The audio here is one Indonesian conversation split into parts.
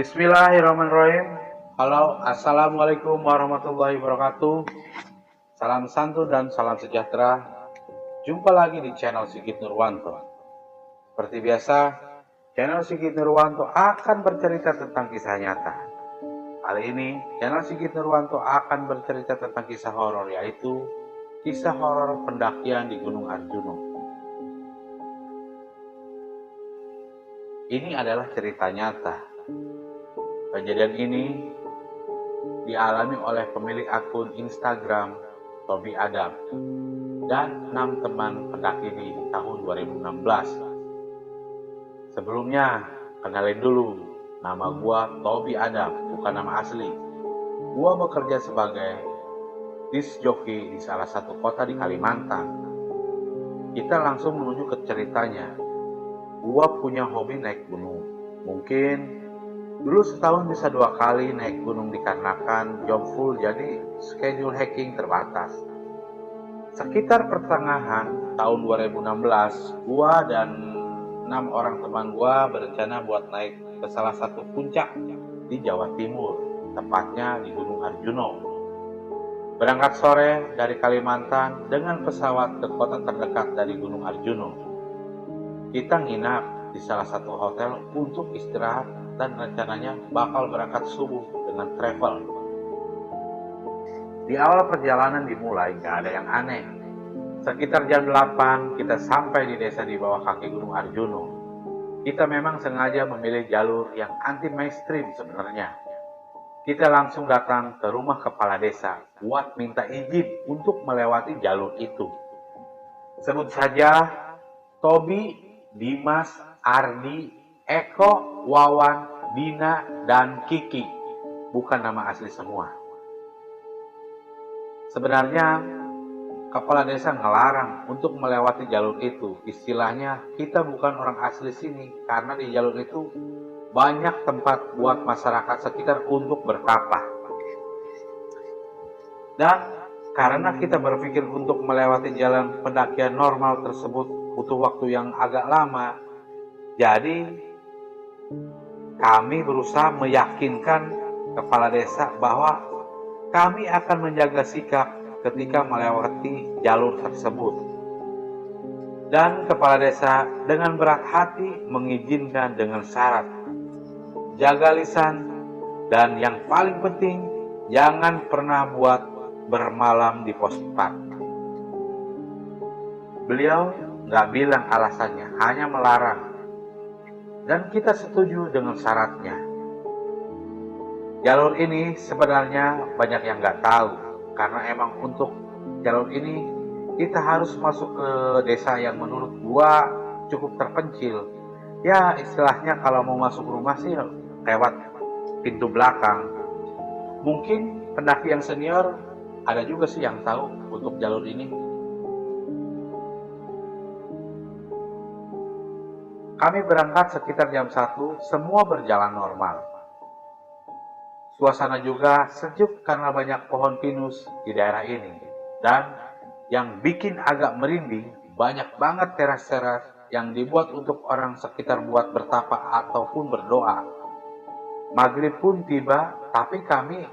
Bismillahirrahmanirrahim. Halo, assalamualaikum warahmatullahi wabarakatuh. Salam santun dan salam sejahtera. Jumpa lagi di channel Sigit Nurwanto. Seperti biasa, channel Sigit Nurwanto akan bercerita tentang kisah nyata. Kali ini, channel Sigit Nurwanto akan bercerita tentang kisah horor, yaitu kisah horor pendakian di Gunung Arjuna. Ini adalah cerita nyata. Kejadian ini dialami oleh pemilik akun Instagram Tobi Adam dan 6 teman pendaki di tahun 2016. Sebelumnya, kenalin dulu, nama gua Tobi Adam, bukan nama asli. Gua bekerja sebagai disc jockey di salah satu kota di Kalimantan. Kita langsung menuju ke ceritanya. Gua punya hobi naik gunung. Mungkin dulu setahun bisa 2 kali naik gunung dikarenakan job full, jadi schedule hiking terbatas. Sekitar pertengahan tahun 2016, gua dan 6 orang teman gua berencana buat naik ke salah satu puncak di Jawa Timur, tepatnya di Gunung Arjuna. Berangkat sore dari Kalimantan dengan pesawat ke kota terdekat dari Gunung Arjuna. Kita nginap di salah satu hotel untuk istirahat dan rencananya bakal berangkat subuh dengan travel. Di awal perjalanan dimulai gak ada yang aneh. Sekitar jam 8 kita sampai di desa di bawah kaki Gunung Arjuna. Kita memang sengaja memilih jalur yang anti mainstream sebenarnya. Kita langsung datang ke rumah kepala desa buat minta izin untuk melewati jalur itu. Sebut saja Tobi, Dimas, Ardi, Eko, Wawan, Dina, dan Kiki. Bukan nama asli semua. Sebenarnya, kepala desa ngelarang untuk melewati jalur itu. Istilahnya, kita bukan orang asli sini. Karena di jalur itu banyak tempat buat masyarakat sekitar untuk bertapa. Dan karena kita berpikir untuk melewati jalan pendakian normal tersebut butuh waktu yang agak lama, jadi kami berusaha meyakinkan kepala desa bahwa kami akan menjaga sikap ketika melewati jalur tersebut. Dan kepala desa dengan berat hati mengizinkan dengan syarat jaga lisan, dan yang paling penting jangan pernah buat bermalam di pos 4. Beliau nggak bilang alasannya, hanya melarang. Dan kita setuju dengan syaratnya. Jalur ini sebenarnya banyak yang nggak tahu, karena emang untuk jalur ini kita harus masuk ke desa yang menurut gua cukup terpencil. Ya istilahnya kalau mau masuk rumah sih lewat pintu belakang. Mungkin pendaki yang senior ada juga sih yang tahu untuk jalur ini. Kami berangkat sekitar jam 1, semua berjalan normal. Suasana juga sejuk karena banyak pohon pinus di daerah ini. Dan yang bikin agak merinding, banyak banget teras-teras yang dibuat untuk orang sekitar buat bertapa ataupun berdoa. Maghrib pun tiba, tapi kami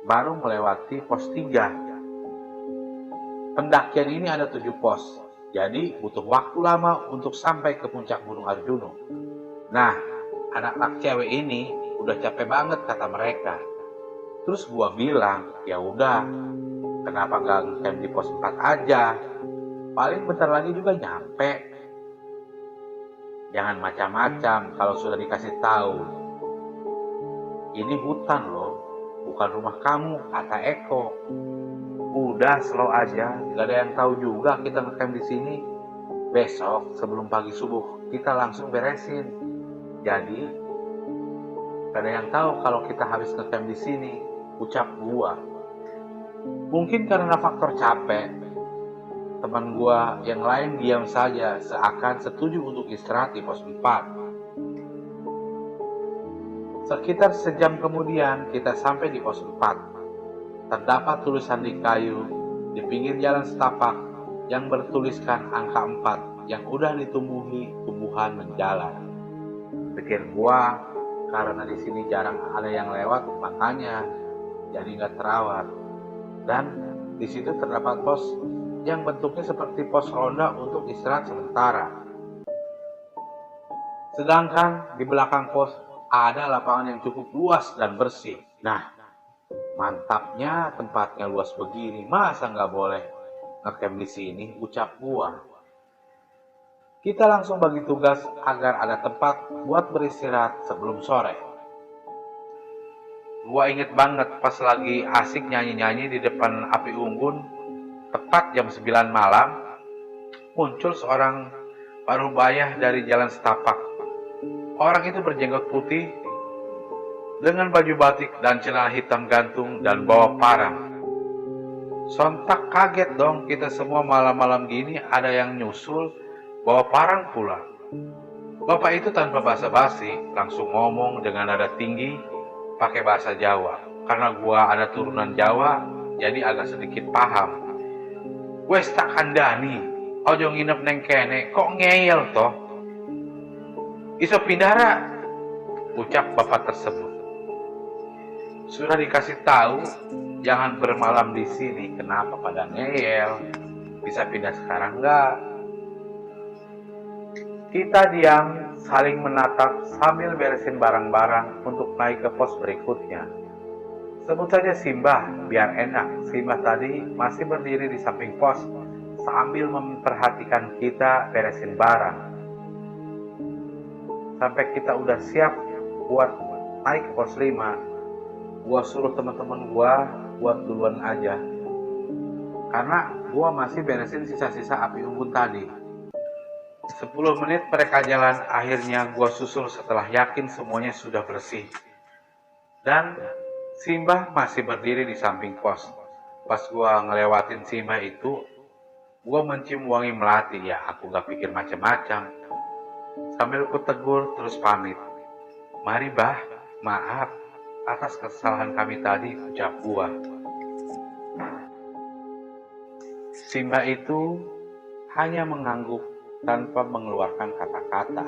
baru melewati pos 3. Pendakian ini ada 7 pos. Jadi butuh waktu lama untuk sampai ke puncak Gunung Arjuna. Nah, anak-anak cewek ini udah capek banget kata mereka. Terus gua bilang, ya udah, kenapa gak ngecamp di pos 4 aja? Paling bentar lagi juga nyampe. Jangan macam-macam kalau sudah dikasih tahu. Ini hutan loh, bukan rumah kamu, kata Eko. Udah slow aja, gak ada yang tahu juga kita ngecamp di sini. Besok sebelum pagi subuh kita langsung beresin. Jadi gak ada yang tahu kalau kita habis ngecamp di sini, ucap gua. Mungkin karena faktor capek, teman gua yang lain diam saja seakan setuju untuk istirahat di pos 4. Sekitar sejam kemudian kita sampai di pos 4. Terdapat tulisan di kayu di pinggir jalan setapak yang bertuliskan angka 4 yang udah ditumbuhi tumbuhan menjalar. Pikir gua, karena di sini jarang ada yang lewat, makanya jadi nggak terawat. Dan di situ terdapat pos yang bentuknya seperti pos ronda untuk istirahat sementara. Sedangkan di belakang pos ada lapangan yang cukup luas dan bersih. Nah, mantapnya tempatnya luas begini, masa nggak boleh ngecamp di sini, ucap gua. Kita langsung bagi tugas agar ada tempat buat beristirahat sebelum sore. Gua inget banget pas lagi asik nyanyi-nyanyi di depan api unggun, tepat jam 9 malam, muncul seorang parubaya dari jalan setapak. Orang itu berjenggot putih, dengan baju batik dan celana hitam gantung dan bawa parang. Sontak kaget dong kita semua, malam-malam gini ada yang nyusul bawa parang pula. Bapak itu tanpa basa-basi langsung ngomong dengan nada tinggi pakai bahasa Jawa. Karena gua ada turunan Jawa, jadi agak sedikit paham. Wes tak kandani, ojo nginep neng kene, kok ngeyel toh? Iso pindara, ucap bapak tersebut. Sudah dikasih tahu jangan bermalam di sini, kenapa pada ngeyel? Bisa pindah sekarang nggak? Kita diam saling menatap sambil beresin barang-barang untuk naik ke pos berikutnya. Sebut saja Simbah biar enak. Simbah tadi masih berdiri di samping pos sambil memperhatikan kita beresin barang. Sampai kita udah siap buat naik ke pos 5, gua suruh teman-teman gua buat duluan aja. Karena gua masih beresin sisa-sisa api unggun tadi. 10 menit mereka jalan, akhirnya gua susul setelah yakin semuanya sudah bersih. Dan Simbah masih berdiri di samping pos. Pas gua ngelewatin Simbah itu, gua mencium wangi melati. Ya aku gak pikir macam-macam. Sambil ku tegur terus pamit. Mari Bah, maaf atas kesalahan kami tadi, ucap gua. Simbah itu hanya mengangguk tanpa mengeluarkan kata-kata.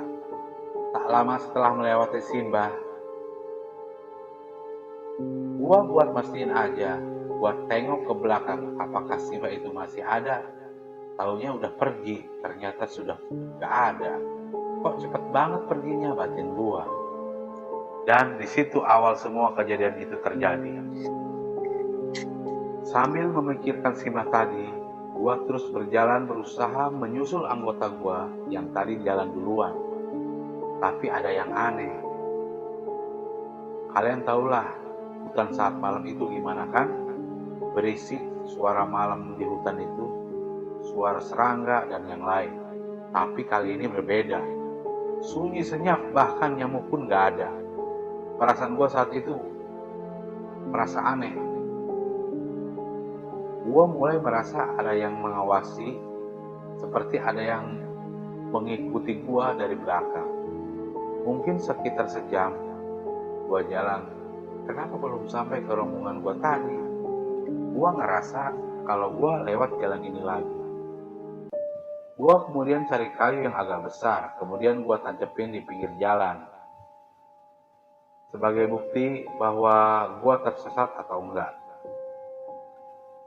Tak lama setelah melewati Simbah, gua buat mastiin aja, buat tengok ke belakang apakah Simbah itu masih ada. Taunya udah pergi, ternyata sudah gak ada. Kok cepet banget perginya, batin gua. Dan di situ awal semua kejadian itu terjadi. Sambil memikirkan Simbah tadi, gua terus berjalan berusaha menyusul anggota gua yang tadi jalan duluan. Tapi ada yang aneh. Kalian tahulah hutan saat malam itu gimana kan? Berisik, suara malam di hutan itu, suara serangga dan yang lain. Tapi kali ini berbeda. Sunyi senyap, bahkan nyamuk pun gak ada. Perasaan gua saat itu merasa aneh. Gua mulai merasa ada yang mengawasi, seperti ada yang mengikuti gua dari belakang. Mungkin sekitar sejam gua jalan. Kenapa belum sampai ke rombongan gua tadi? Gua ngerasa kalau gua lewat jalan ini lagi. Gua kemudian cari kayu yang agak besar, kemudian gua tancepin di pinggir jalan. Sebagai bukti bahwa gua tersesat atau enggak.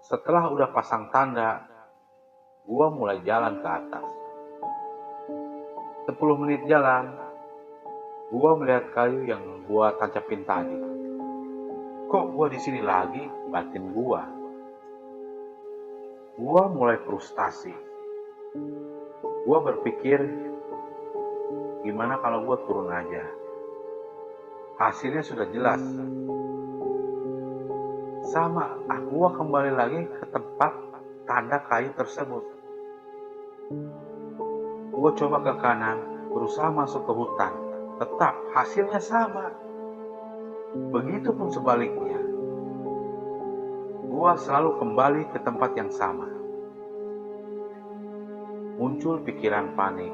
Setelah udah pasang tanda, gua mulai jalan ke atas. 10 menit jalan, gua melihat kayu yang gua tancapin tadi. Kok gua di sini lagi, batin gua. Gua mulai frustasi. Gua berpikir, gimana kalau gua turun aja? Hasilnya sudah jelas. Sama, gua kembali lagi ke tempat tanda kayu tersebut. Gua coba ke kanan, berusaha masuk ke hutan. Tetap hasilnya sama. Begitupun sebaliknya. Gua selalu kembali ke tempat yang sama. Muncul pikiran panik.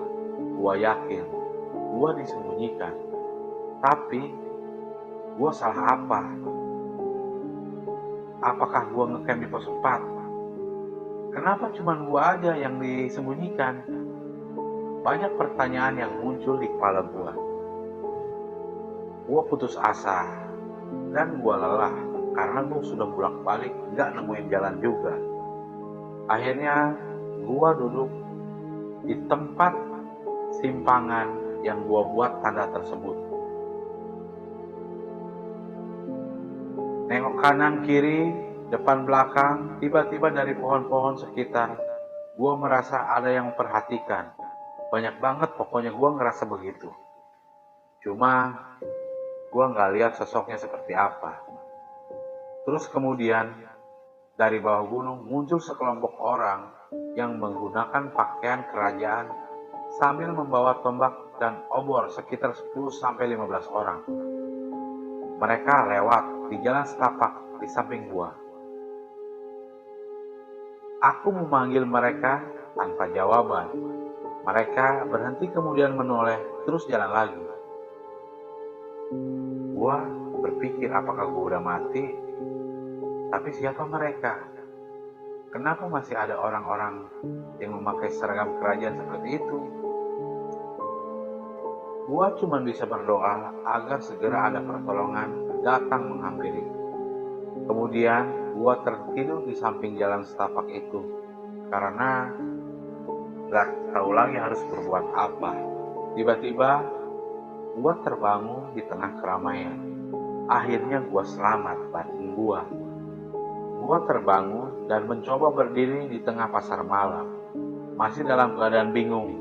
Gua yakin gua disembunyikan. Tapi gua salah apa? Apakah gua ngecamp di pos 4? Kenapa cuma gua aja yang disembunyikan? Banyak pertanyaan yang muncul di kepala gua. Gua putus asa dan gua lelah karena gua sudah bolak-balik nggak nemuin jalan juga. Akhirnya gua duduk di tempat simpangan yang gua buat tanda tersebut. Nengok kanan kiri, depan belakang, tiba-tiba dari pohon-pohon sekitar, gua merasa ada yang memperhatikan. Banyak banget, pokoknya gua ngerasa begitu. Cuma gua nggak lihat sosoknya seperti apa. Terus kemudian dari bawah gunung muncul sekelompok orang yang menggunakan pakaian kerajaan sambil membawa tombak dan obor sekitar 10-15 orang. Mereka lewat di jalan setapak di samping gua. Aku memanggil mereka tanpa jawaban. Mereka berhenti kemudian menoleh terus jalan lagi. Gua berpikir apakah gua udah mati? Tapi siapa mereka? Kenapa masih ada orang-orang yang memakai seragam kerajaan seperti itu? Gua cuma bisa berdoa agar segera ada pertolongan datang menghampiri. Kemudian gua tertidur di samping jalan setapak itu karena gak tahu lagi harus berbuat apa. Tiba-tiba gua terbangun di tengah keramaian. Akhirnya gua selamat batin gua. Gua terbangun dan mencoba berdiri di tengah pasar malam. Masih dalam keadaan bingung.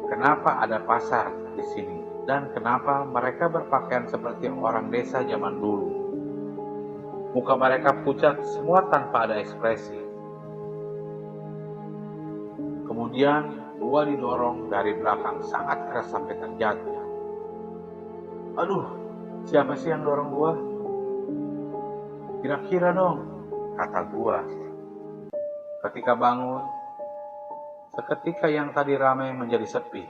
Kenapa ada pasar di sini dan kenapa mereka berpakaian seperti orang desa zaman dulu? Muka mereka pucat semua tanpa ada ekspresi. Kemudian gua didorong dari belakang sangat keras sampai terjatuh. Aduh, siapa sih yang dorong gua? Kira-kira dong, kata gua. Ketika bangun, seketika yang tadi ramai menjadi sepi.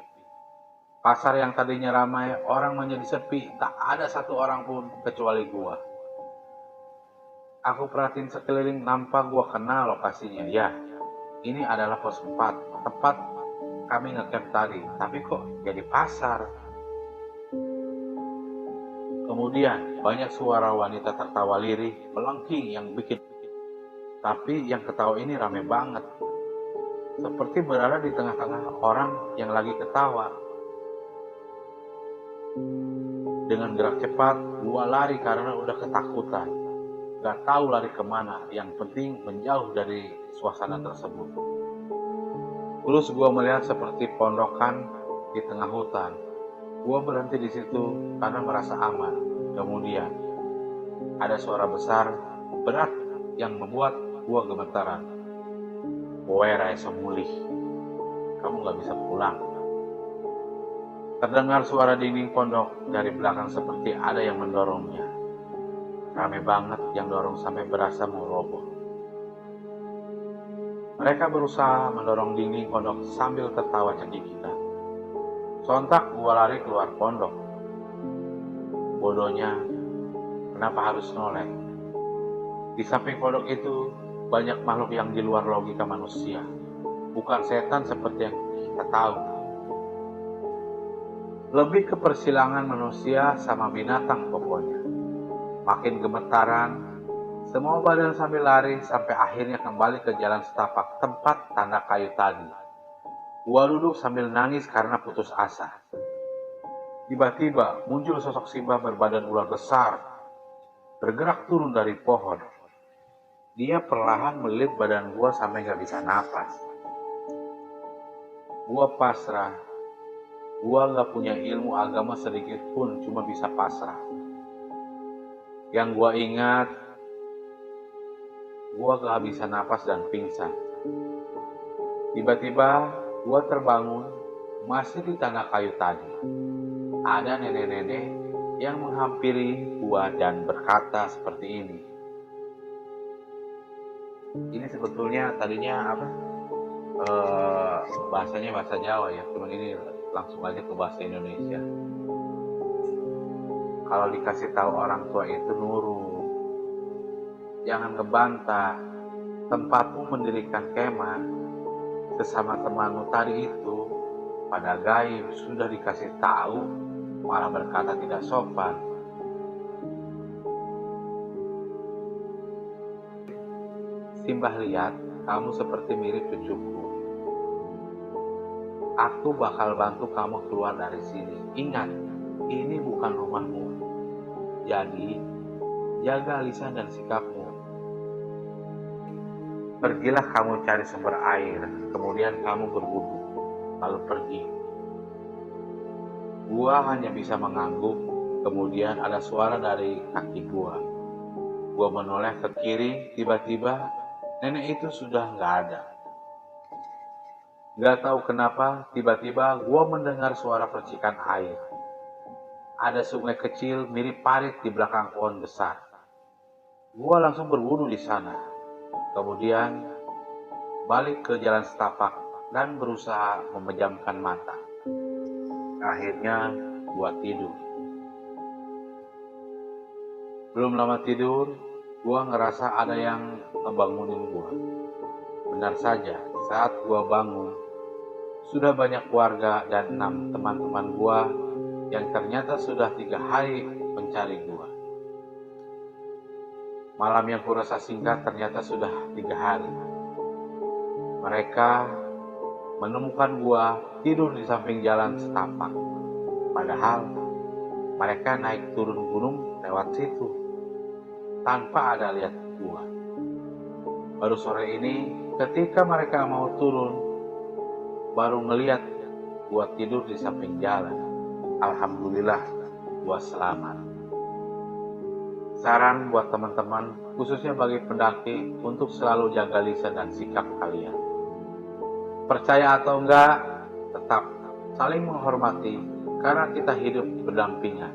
Pasar yang tadinya ramai, orang menjadi sepi. Tak ada satu orang pun kecuali gua. Aku perhatiin sekeliling, nampak gua kenal lokasinya. Ya, ini adalah pos 4, tempat kami ngecamp tadi. Tapi kok jadi pasar? Kemudian banyak suara wanita tertawa lirih, melengking yang bikin. Tapi yang ketawa ini rame banget. Seperti berada di tengah-tengah orang yang lagi ketawa. Dengan gerak cepat, gua lari karena udah ketakutan. Gak tahu lari kemana, yang penting menjauh dari suasana tersebut. Terus gua melihat seperti pondokan di tengah hutan. Gua berhenti di situ karena merasa aman. Kemudian ada suara besar, berat yang membuat gua gemetaran. Kowe ra iso mulih. Kamu gak bisa pulang. Terdengar suara dinding pondok dari belakang seperti ada yang mendorongnya. Rame banget yang dorong sampai berasa mau roboh. Mereka berusaha mendorong dinding pondok sambil tertawa cekikikan. Sontak gua lari keluar pondok. Bodohnya, kenapa harus noleh? Di samping pondok itu banyak makhluk yang di luar logika manusia. Bukan setan seperti yang kita tahu. Lebih ke persilangan manusia sama binatang pokoknya. Makin gemetaran, semua badan sambil lari sampai akhirnya kembali ke jalan setapak tempat tanda kayu tadi. Gua duduk sambil nangis karena putus asa. Tiba-tiba muncul sosok Simba berbadan ular besar, bergerak turun dari pohon. Dia perlahan melilit badan gua sampai gak bisa napas. Gua pasrah. Gua gak punya ilmu agama sedikit pun, cuma bisa pasrah. Yang gua ingat, gua kehabisan napas dan pingsan. Tiba-tiba gua terbangun, masih di tanah kayu tadi. Ada nenek-nenek yang menghampiri gua dan berkata seperti ini. Ini sebetulnya tadinya apa? Bahasanya bahasa Jawa ya, cuman ini langsung aja ke bahasa Indonesia. Kalau dikasih tahu orang tua itu nurut, jangan ngebantah. Tempatmu mendirikan kemah sesama temanmu tadi itu pada gaib sudah dikasih tahu, malah berkata tidak sopan. Mbah lihat kamu seperti mirip cucuku. Aku bakal bantu kamu keluar dari sini. Ingat, ini bukan rumahmu. Jadi, jaga lisan dan sikapmu. Pergilah kamu cari sumber air, kemudian kamu berwudu, lalu pergi. Gua hanya bisa mengangguk, kemudian ada suara dari kaki gua. Gua menoleh ke kiri, tiba-tiba nenek itu sudah nggak ada. Gak tahu kenapa, tiba-tiba gua mendengar suara percikan air. Ada sungai kecil mirip parit di belakang pohon besar. Gua langsung berwudu di sana. Kemudian balik ke jalan setapak dan berusaha memejamkan mata. Akhirnya gua tidur. Belum lama tidur, gua ngerasa ada yang ngebangunin gua. Benar saja, saat gua bangun, sudah banyak keluarga dan 6 teman-teman gua yang ternyata sudah 3 hari mencari gua. Malam yang kurasa singkat ternyata sudah 3 hari. Mereka menemukan gua tidur di samping jalan setapak. Padahal mereka naik turun gunung lewat situ tanpa ada lihat gua. Baru sore ini ketika mereka mau turun, baru ngeliat gua tidur di samping jalan. Alhamdulillah gua selamat. Saran buat teman-teman, khususnya bagi pendaki, untuk selalu jaga lisan dan sikap kalian. Percaya atau enggak, tetap saling menghormati karena kita hidup berdampingan.